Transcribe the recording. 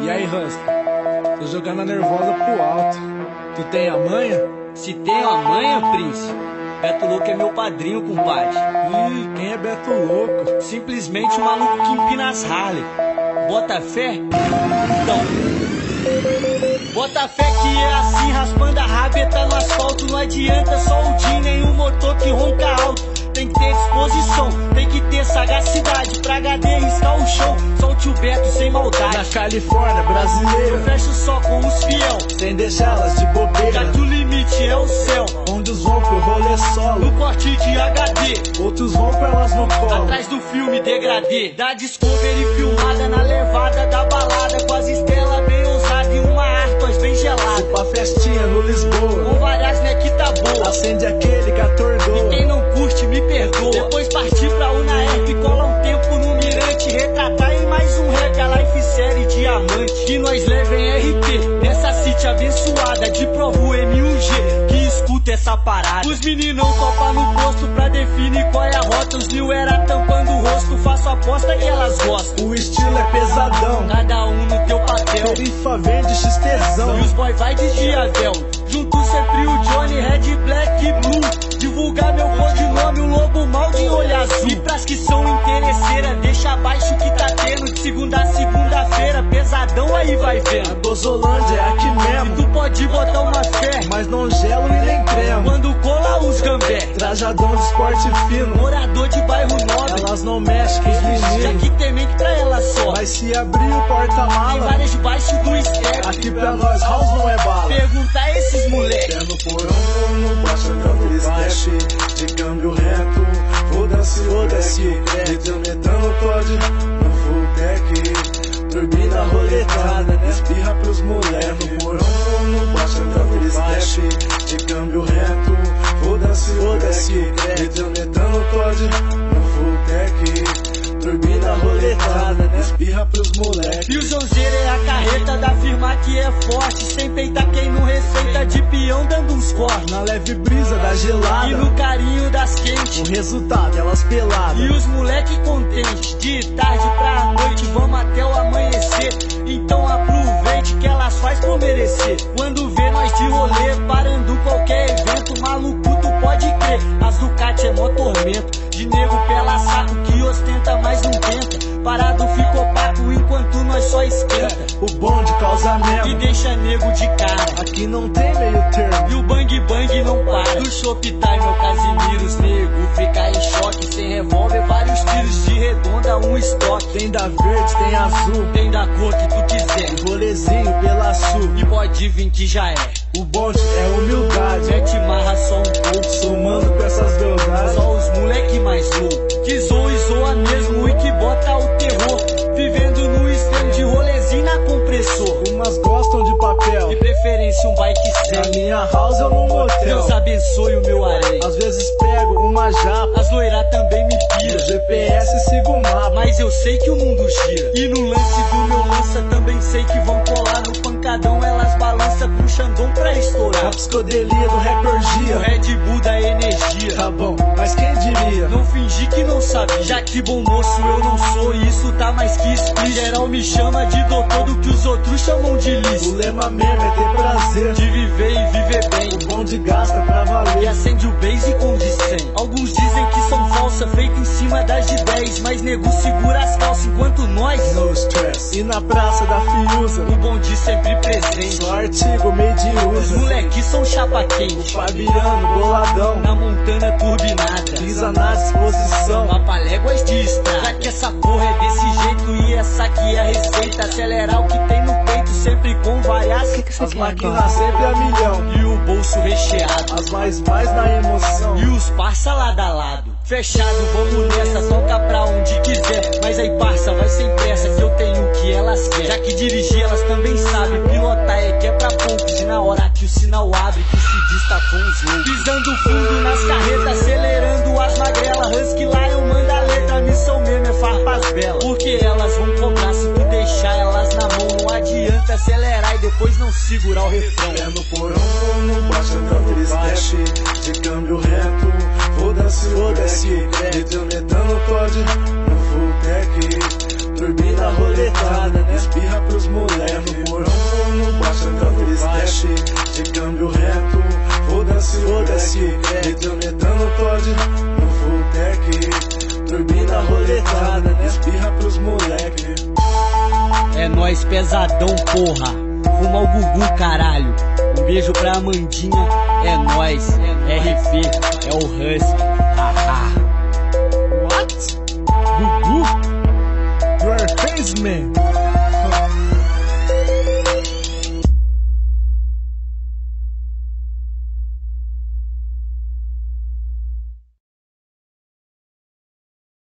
E aí, Rasta? Tô jogando a nervosa pro alto. Tu tem a manha? Se tenho a manha, príncipe, Beto Louco é meu padrinho, compadre. Ih, quem é Beto Louco? Simplesmente um maluco que empina as Harley. Bota fé? Então, bota fé que é assim, raspando a rabeta no asfalto. Não adianta só o Jim, nem o motor que ronca alto. Tem que ter disposição, tem que ter sagacidade pra HD riscar o show. Solte o Beto sem maldade. Na Califórnia, brasileiro, eu fecho só com os fiel, sem deixá-las de bobeira. Já que o limite é o céu, onde uns vão pro rolê solo, no corte de HD, outros vão com elas no colo. Atrás do filme degradê, da Discovery filmada na levada da balada, com as estrelas bem ousadas e uma Artois bem gelada. Pra festinha no Lisboa, com várias nequita boa, acende aquele que atordoa. E quem não curte me perdoa. Depois partir pra UNAERP, cola um tempo no Mirante, retratar em mais um Rega Life série diamante. Que nós levem RP nessa city abençoada de Provo MUG, que escuta essa parada. Os meninão topa no posto pra definir qual é a rota. Os mil era tampando o rosto, faço aposta que elas gostam. O estilo é pesadão, cada um no teu papel. Perifa vende XTzão, e os boy vai de Diavel. Junto sempre o Johnny, Red, Black e Blue. Divulgar meu codinome, o lobo mal de olho azul. E pras que são interesseiras, deixa abaixo que tá tendo. De segunda a segunda-feira, pesadão aí vai vendo. A Gozolândia é aqui mesmo, e tu pode botar uma fé, mas não gelo e nem crema. Quando cola os gambé, trajadão de esporte fino, morador de bairro nobre. Elas não mexem com os meninos, já que tem mente pra elas só. Mas se abrir o porta-mala, tem várias debaixo do step. Aqui pra nós house não é bala. Pergunta a esses moleque, pé no porão, no baixo câmbio step, de câmbio reto, foda-se, metendo Todd no full tech, dormindo a roletada, espirra pros moleque. No porão, no baixo câmbio step, de câmbio reto, foda-se, metendo Todd no full tech, dormindo a roletada, espirra pros moleque. E o Jonzeira é a carreta da firma que é forte, sem peitar quem não receita, de peão dando uns cortes. Na leve brisa da gelada, e no carinho das quentes, o resultado elas peladas. E os moleque contentes, de tarde pra noite, vamos até o amanhecer. Então aproveite que elas faz por merecer. Quando vê nós de rolê, parando qualquer evento, maluco tu pode crer, as Ducati é mó tormento. De nego pela saco que ostenta, mas não tenta. Parado fica opaco enquanto nós só esquenta. O bonde causa mesmo, e deixa nego de cara. Aqui não tem meio termo, e o bang bang não para. Do Shoptime ao Casimiro, os nego fica em choque. Sem revólver, vários tiros de redonda, um estoque. Tem da verde, tem azul, tem da cor que tu quiser. Rolezinho pela sul, e pode vir que já é. O bonde é humildade, mete marra só um pouco, somando com essas verdades. Só os moleque mais louco, que zoa e zoa mesmo e que bota o terror. Vivendo no extremo de rolezinho na compressor. Umas gostam de papel, de preferência um bike sem. Na minha house eu num motel, Deus abençoe o meu areia. Às vezes pego uma japa, as loiras também me pira. No GPS sigo o mapa, mas eu sei que o mundo gira. E no lance do meu lança também sei que vão colar. No pancadão elas balançam com Xandão pra estourar. A psicodelia do rapper Gia, o Red Bull da energia. Tá bom, mas quem diria? Não fingi que não sabia, já que bom moço eu não sou. Isso tá mais que explícito. Geral me chama de doutor do que os outros chamam de liso. O lema mesmo é ter prazer de viver e viver bem. O bonde gasta pra valer e acende o base com de 100. Alguns dizem que são falsa, feita em cima das de 10. Mas nego segura as calças enquanto nós no stress. E na praça da Fiuza, o bonde sempre presente. Só artigo meio de usa. Os moleques são chapa quente. O Fabiano, boladão, na montana turbinada, pisa na disposição. Papaléguas de estrada. Já que essa porra é desse jeito e essa aqui é a receita. Acelerar o que tem no peito, sempre com vaias. As máquinas sempre a milhão e o bolso recheado. As mais na emoção e os parça lado a lado. Fechado, vamos nessa, toca pra onde quiser. Mas aí parça, vai sem pressa que eu tenho o que elas querem. Já que dirigir elas também sabem, pilotar é que é pra poucos. E na hora que o sinal abre, que se destacou os loucos. Pisando fundo nas carretas, acelerando as magrelas. Husky Lion manda a letra, a missão mesmo é farpas belas. Porque elas vão cobrar se tu deixar elas na mão. Não adianta acelerar e depois não segurar o refrão. É no porão, no baixo câmbio step, de câmbio reto, foda-se, metendo Todd no full tech, dormindo a roletada, de câmbio reto. Foda-se o deck, metendo Todd no full tech. Turbina roletada, espirra pros moleque. É nóis pesadão, porra. Fuma o Gugu, caralho. Um beijo pra Amandinha. É nóis, RP, é o Husky. Haha. What? Gugu? You are face, man.